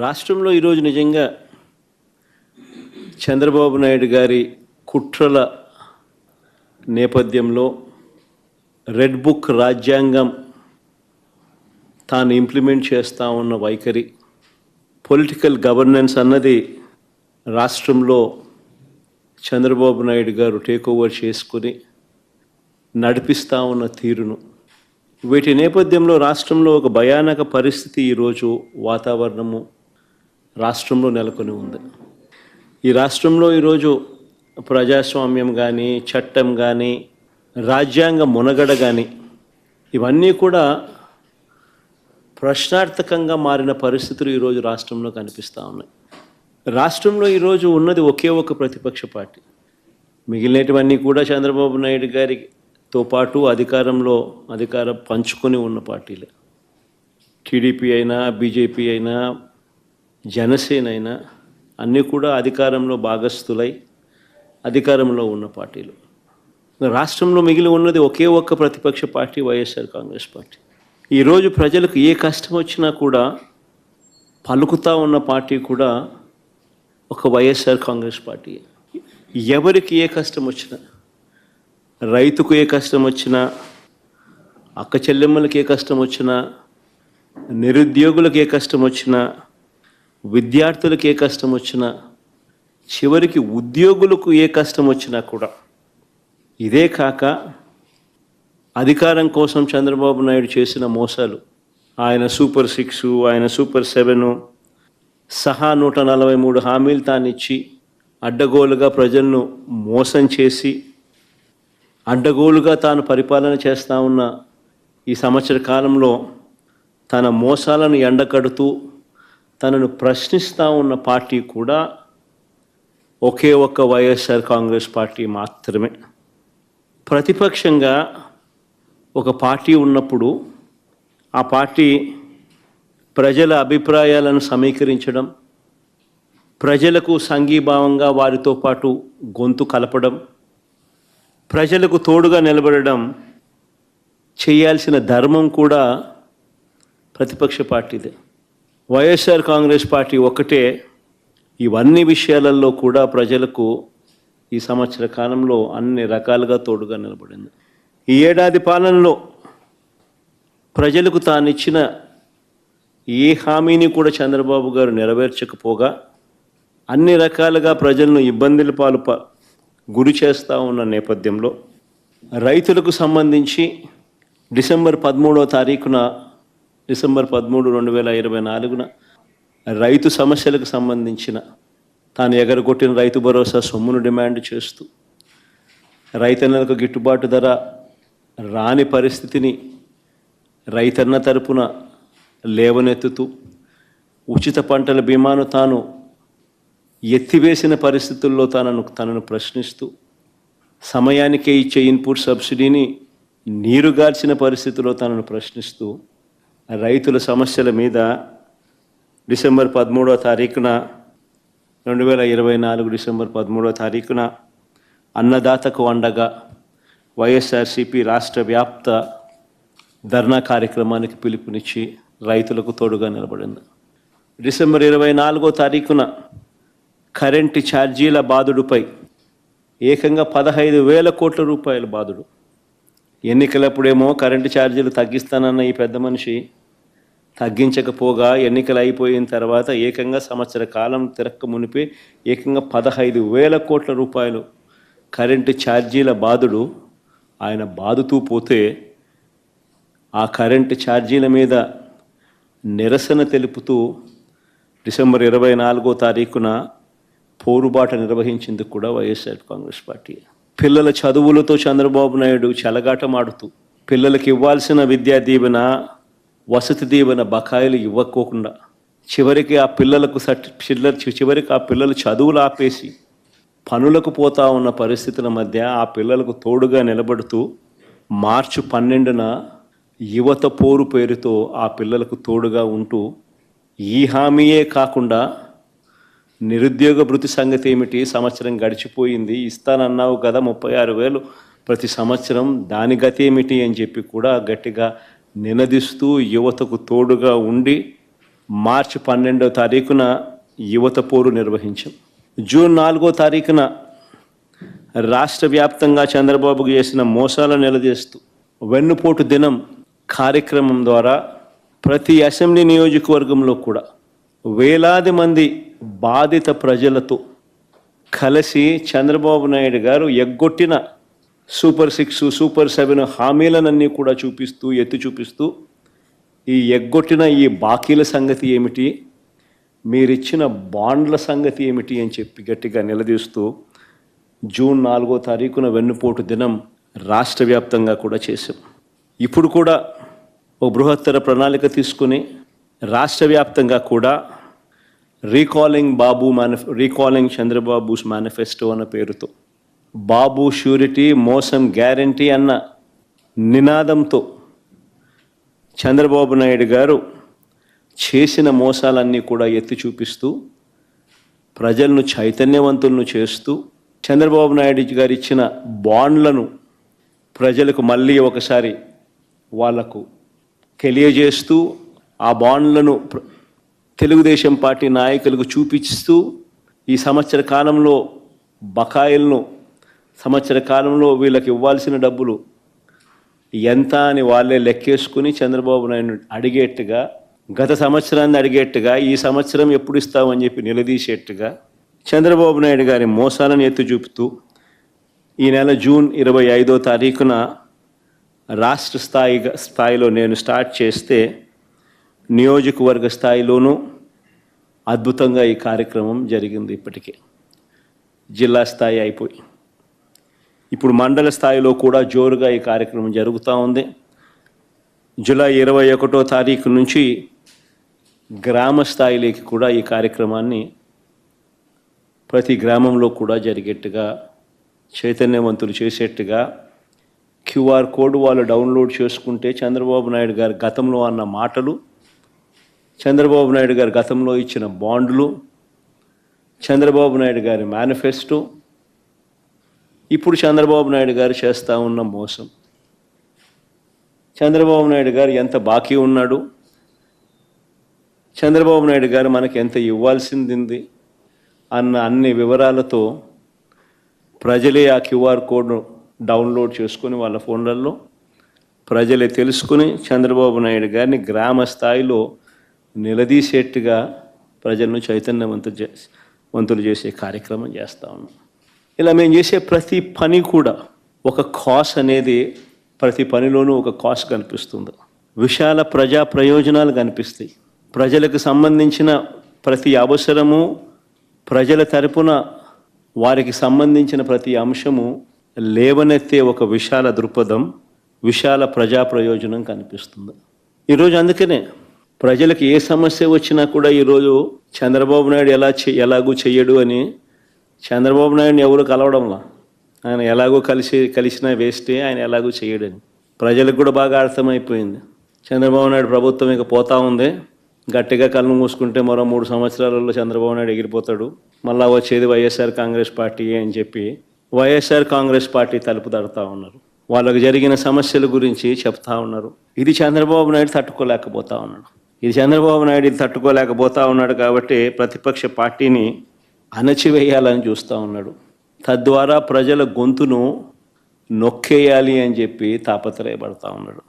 రాష్ట్రంలో ఈరోజు నిజంగా చంద్రబాబు నాయుడు గారి కుట్రల నేపథ్యంలో రెడ్ బుక్ రాజ్యాంగం తాను ఇంప్లిమెంట్ చేస్తూ ఉన్న వైఖరి, పొలిటికల్ గవర్నెన్స్ అన్నది రాష్ట్రంలో చంద్రబాబు నాయుడు గారు టేక్ ఓవర్ చేసుకుని నడిపిస్తూ ఉన్న తీరును, వీటి నేపథ్యంలో రాష్ట్రంలో ఒక భయానక పరిస్థితి ఈరోజు వాతావరణము రాష్ట్రంలో నెలకొని ఉంది. ఈ రాష్ట్రంలో ఈరోజు ప్రజాస్వామ్యం కానీ, చట్టం కానీ, రాజ్యాంగ మునగడ కానీ ఇవన్నీ కూడా ప్రశ్నార్థకంగా మారిన పరిస్థితులు ఈరోజు రాష్ట్రంలో కనిపిస్తూ ఉన్నాయి. రాష్ట్రంలో ఈరోజు ఉన్నది ఒకే ఒక ప్రతిపక్ష పార్టీ. మిగిలినటువన్నీ కూడా చంద్రబాబు నాయుడు గారితో పాటు అధికారం పంచుకొని ఉన్న పార్టీలే. టీడీపీ అయినా, బీజేపీ అయినా, జనసేన అయినా అన్నీ కూడా అధికారంలో భాగస్థులై అధికారంలో ఉన్న పార్టీలు. రాష్ట్రంలో మిగిలి ఉన్నది ఒకే ఒక్క ప్రతిపక్ష పార్టీ, వైఎస్ఆర్ కాంగ్రెస్ పార్టీ. ఈరోజు ప్రజలకు ఏ కష్టం వచ్చినా కూడా పలుకుతూ ఉన్న పార్టీ కూడా ఒక వైఎస్ఆర్ కాంగ్రెస్ పార్టీ. ఎవరికి ఏ కష్టం వచ్చినా, రైతుకు ఏ కష్టం వచ్చినా, అక్క చెల్లెమ్మలకి ఏ కష్టం వచ్చినా, నిరుద్యోగులకు ఏ కష్టం వచ్చినా, విద్యార్థులకు ఏ కష్టం వచ్చినా, చివరికి ఉద్యోగులకు ఏ కష్టం వచ్చినా కూడా, ఇదే కాక అధికారం కోసం చంద్రబాబు నాయుడు చేసిన మోసాలు, ఆయన సూపర్ 6, ఆయన సూపర్ 7 సహా 143 హామీలు తానిచ్చి అడ్డగోలుగా ప్రజలను మోసం చేసి అడ్డగోలుగా తాను పరిపాలన చేస్తూ ఉన్న ఈ సంవత్సర కాలంలో తన మోసాలను ఎండకడుతూ తనను ప్రశ్నిస్తూ ఉన్న పార్టీ కూడా ఒకే ఒక్క వైఎస్ఆర్ కాంగ్రెస్ పార్టీ మాత్రమే. ప్రతిపక్షంగా ఒక పార్టీ ఉన్నప్పుడు ఆ పార్టీ ప్రజల అభిప్రాయాలను సమీకరించడం, ప్రజలకు సంఘీభావంగా వారితో పాటు గొంతు కలపడం, ప్రజలకు తోడుగా నిలబడడం చేయాల్సిన ధర్మం కూడా ప్రతిపక్ష పార్టీదే. వైఎస్ఆర్ కాంగ్రెస్ పార్టీ ఒక్కటే ఇవన్నీ విషయాలలో కూడా ప్రజలకు ఈ సంవత్సర కాలంలో అన్ని రకాలుగా తోడుగా నిలబడింది. ఈ ఏడాది పాలనలో ప్రజలకు తానిచ్చిన ఏ హామీని కూడా చంద్రబాబు గారు నెరవేర్చకపోగా అన్ని రకాలుగా ప్రజలను ఇబ్బందుల పాలు గురి చేస్తూ ఉన్న నేపథ్యంలో రైతులకు సంబంధించి డిసెంబర్ 13, 2024 రైతు సమస్యలకు సంబంధించిన తాను ఎగరగొట్టిన రైతు భరోసా సొమ్మును డిమాండ్ చేస్తూ, రైతన్నలకు గిట్టుబాటు ధర రాని పరిస్థితిని రైతన్న తరపున లేవనెత్తుతూ, ఉచిత పంటల బీమాను తాను ఎత్తివేసిన పరిస్థితుల్లో తనను ప్రశ్నిస్తూ, సమయానికే ఇచ్చే ఇన్పుట్ సబ్సిడీని నీరుగార్చిన పరిస్థితుల్లో తనను ప్రశ్నిస్తూ, రైతుల సమస్యల మీద డిసెంబర్ 13, 2024 డిసెంబర్ 13 అన్నదాతకు అండగా వైఎస్ఆర్సీపీ రాష్ట్ర వ్యాప్త ధర్నా కార్యక్రమానికి పిలుపునిచ్చి రైతులకు తోడుగా నిలబడింది. డిసెంబర్ 24 కరెంటు ఛార్జీల బాదుడుపై ఏకంగా 15,000 కోట్ల రూపాయల బాదుడు. ఎన్నికలప్పుడేమో కరెంటు ఛార్జీలు తగ్గిస్తానన్న ఈ పెద్ద మనిషి తగ్గించకపోగా ఎన్నికలు అయిపోయిన తర్వాత ఏకంగా సంవత్సర కాలం తిరక్క మునిపే ఏకంగా 15,000 కోట్ల రూపాయలు కరెంటు ఛార్జీల బాదుడు ఆయన బాదుతూ పోతే, ఆ కరెంటు ఛార్జీల మీద నిరసన తెలుపుతూ డిసెంబర్ 24 పోరుబాట నిర్వహించింది కూడా వైఎస్ఆర్ కాంగ్రెస్ పార్టీ. పిల్లల చదువులతో చంద్రబాబు నాయుడు చెలగాటమాడుతూ పిల్లలకు ఇవ్వాల్సిన విద్యా దీవెన, వసతి దీవెన బకాయిలు ఇవ్వకోకుండా చివరికి ఆ పిల్లలు చదువులు ఆపేసి పనులకు పోతా ఉన్న పరిస్థితుల మధ్య ఆ పిల్లలకు తోడుగా నిలబడుతూ మార్చి 12 యువత పోరు పేరుతో ఆ పిల్లలకు తోడుగా ఉంటూ, ఈ హామీయే కాకుండా నిరుద్యోగ భృతి సంగతి ఏమిటి, సంవత్సరం గడిచిపోయింది, ఇస్తానన్నావు కదా 36,000 ప్రతి సంవత్సరం, దాని గతి ఏమిటి అని చెప్పి కూడా గట్టిగా నినదిస్తూ యువతకు తోడుగా ఉండి మార్చి 12వ తారీఖున యువత పోరు నిర్వహించాం. జూన్ 4వ తారీఖున రాష్ట్ర వ్యాప్తంగా చంద్రబాబుకు చేసిన మోసాలను నిలదీస్తూ వెన్నుపోటు దినం కార్యక్రమం ద్వారా ప్రతి అసెంబ్లీ నియోజకవర్గంలో కూడా వేలాది మంది బాధిత ప్రజలతో కలిసి చంద్రబాబు నాయుడు గారు ఎగ్గొట్టిన సూపర్ 6, సూపర్ 7 హామీలనన్నీ కూడా ఎత్తి చూపిస్తూ ఈ ఎగ్గొట్టిన ఈ బాకీల సంగతి ఏమిటి, మీరిచ్చిన బాండ్ల సంగతి ఏమిటి అని చెప్పి గట్టిగా నిలదీస్తూ జూన్ 4వ తారీఖున వెన్నుపోటు దినం రాష్ట్ర వ్యాప్తంగా కూడా చేశాం. ఇప్పుడు కూడా ఒక బృహత్తర ప్రణాళిక తీసుకుని రాష్ట్ర వ్యాప్తంగా కూడా రీకాలింగ్ చంద్రబాబుస్ మేనిఫెస్టో అన్న పేరుతో బాబు ష్యూరిటీ మోసం గ్యారంటీ అన్న నినాదంతో చంద్రబాబు నాయుడు గారు చేసిన మోసాలన్నీ కూడా ఎత్తి చూపిస్తూ ప్రజలను చైతన్యవంతులను చేస్తూ చంద్రబాబు నాయుడు గారు ఇచ్చిన బాండ్లను ప్రజలకు మళ్ళీ ఒకసారి వాళ్లకు తెలియజేస్తూ ఆ బాండ్లను తెలుగుదేశం పార్టీ నాయకులకు చూపిస్తూ ఈ సంవత్సర కాలంలో బకాయిలను సంవత్సర కాలంలో వీళ్ళకి ఇవ్వాల్సిన డబ్బులు ఎంత అని వాళ్ళే లెక్కేసుకుని చంద్రబాబు నాయుడు అడిగేట్టుగా, గత సంవత్సరాన్ని అడిగేట్టుగా ఈ సంవత్సరం ఎప్పుడు ఇస్తామని చెప్పి నిలదీసేట్టుగా చంద్రబాబు నాయుడు గారి మోసాలను ఎత్తి చూపుతూ ఈ నెల జూన్ 25వ తారీఖున రాష్ట్ర స్థాయిలో నేను స్టార్ట్ చేస్తే నియోజకవర్గ స్థాయిలోనూ అద్భుతంగా ఈ కార్యక్రమం జరిగింది. ఇప్పటికే జిల్లా స్థాయి అయిపోయి ఇప్పుడు మండల స్థాయిలో కూడా జోరుగా ఈ కార్యక్రమం జరుగుతూ ఉంది. జూలై 21వ తారీఖు నుంచి గ్రామ స్థాయిలోకి కూడా ఈ కార్యక్రమాన్ని ప్రతి గ్రామంలో కూడా జరిగేట్టుగా, చైతన్యవంతులు చేసేట్టుగా QR కోడ్ వాళ్ళు డౌన్లోడ్ చేసుకుంటే చంద్రబాబు నాయుడు గారు గతంలో అన్న మాటలు, చంద్రబాబు నాయుడు గారు గతంలో ఇచ్చిన బాండ్లు, చంద్రబాబు నాయుడు గారి మేనిఫెస్టో, ఇప్పుడు చంద్రబాబు నాయుడు గారు చేస్తూ ఉన్న మోసం, చంద్రబాబు నాయుడు గారు ఎంత బాకీ ఉన్నాడు, చంద్రబాబు నాయుడు గారు మనకి ఎంత ఇవ్వాల్సింది అన్న అన్ని వివరాలతో ప్రజలే ఆ QR కోడ్ను డౌన్లోడ్ చేసుకుని వాళ్ళ ఫోన్లలో ప్రజలే తెలుసుకుని చంద్రబాబు నాయుడు గారిని గ్రామ స్థాయిలో నిలదీసేట్టుగా ప్రజలను చైతన్యవంతులు చేసే కార్యక్రమం చేస్తూ ఉన్నాం. ఇలా మేము చేసే ప్రతి పని కూడా ఒక కాస్ అనేది, ప్రతి పనిలోనూ ఒక కాస్ కనిపిస్తుంది. విశాల ప్రజా ప్రయోజనాలు కనిపిస్తాయి. ప్రజలకు సంబంధించిన ప్రతి అవసరము, ప్రజల తరపున వారికి సంబంధించిన ప్రతి అంశము లేవనెత్తే ఒక విశాల దృక్పథం, విశాల ప్రజా ప్రయోజనం కనిపిస్తుంది. ఈరోజు అందుకనే ప్రజలకు ఏ సమస్య వచ్చినా కూడా ఈరోజు చంద్రబాబు నాయుడు ఎలాగూ చెయ్యడు అని చంద్రబాబు నాయుడిని ఎవరు కలవడంలా, ఆయన ఎలాగో కలిసినా వేస్టే, ఆయన ఎలాగో చేయడని ప్రజలకు కూడా బాగా అర్థమైపోయింది. చంద్రబాబు నాయుడు ప్రభుత్వం ఇక పోతా ఉంది, గట్టిగా కళ్ళు మూసుకుంటే మరో 3 సంవత్సరాలలో చంద్రబాబు నాయుడు ఎగిరిపోతాడు, మళ్ళా వచ్చేది వైఎస్ఆర్ కాంగ్రెస్ పార్టీ అని చెప్పి వైఎస్ఆర్ కాంగ్రెస్ పార్టీ తలుపు తడుతూ ఉన్నారు. వాళ్ళకు జరిగిన సమస్యల గురించి చెప్తా ఉన్నారు. ఇది చంద్రబాబు నాయుడు తట్టుకోలేకపోతా ఉన్నాడు కాబట్టి ప్రతిపక్ష పార్టీని అణచివేయాలని చూస్తూ ఉన్నాడు. తద్వారా ప్రజల గొంతును నొక్కేయాలి అని చెప్పి తాపత్రయపడతా ఉన్నాడు.